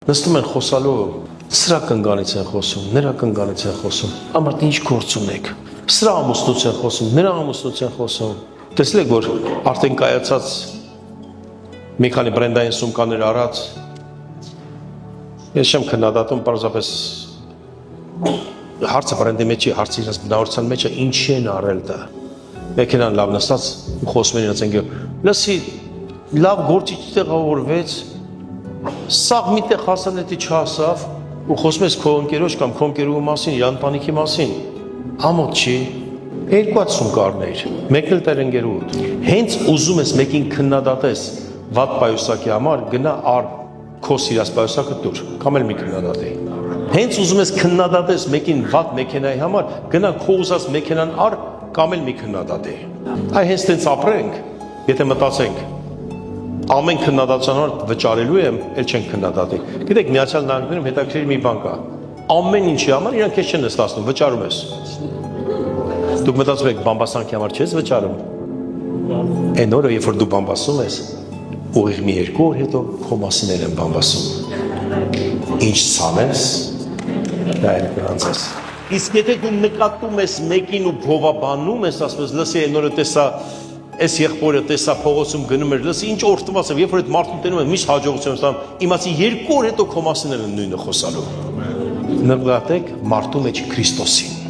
Նստում են խոսալու, սրա կնգանից են խոսում, նրա կնգանից են խոսում, ամարդ ինչ գործ ունեք, սրա ամուսնուց են խոսում, նրա ամուսնուց են խոսում, տեսել եք, որ արդեն կայացած մի քանի բրենդային սումկաներ առած, ես չեմ քննադատում, պարզապես հարցը բրենդի մեջ է, հարցը իրենց բնավորության մեջ է, ինչի են առել դա, մեքենան լավ նստած ու խոսում են իրենց ընկերոջ, լսի, լավ գործիչ տեղավորվեց, սաղ միտեղ հասան էդի չհասավ ու խոսում ես քո ընկերոջ կամ քո ընկերուհու մասին, իր ընտանիքի մասին, ամոթ չի, 200 կարներ, մեկն էլ տեր ընկերուհուդ, հենց ուզում ես մեկին քննադատես վատ պայուսակի համար, գնա առ քո սիրած պայուսակը դուր, կամ էլ մի քննադատի, հենց ուզում ես քննադատես մեկին վատ մեքենայի համար, գնա քո ուզած մեքենան առ, կամ էլ մի քննադատի, այ հենց տենց ապրենք, եթե մտածենք, ամեն քննադատության համար վճարելու եմ, էլ չեն քննադատի։ Գիտեք, Միացյալ Նահանգներում հետաքրքիր մի բան կա։ Ամեն ինչի համար իրանք քեզ չեն նստացնում, վճարում ես։ Դուք մտածում եք բամբասանքի համար չես վճարում։ Այն օրը, երբ որ դու բամբասում ես, ուղիղ մի 2 օր հետո քո մասին են բամբասում։ Ինչ ցանես, դա էլ կրանցես։ Իսկ եթե դու նկատում ես մեկին ու փողաբանում ես, ասում ես, լսի, այն օրը տեսա Այս եղբորը տեսա փողոցում գնում էր, լսի ինչ օրհնված եմ, երբ որ այդ մարդուն տենում եմ, միշտ հաջողություն եմ ստանում, իմացի 2 օր հետո քո մասին են նույնը խոսալու։ Նկատեք մարդու մեջ Քրիստոսին։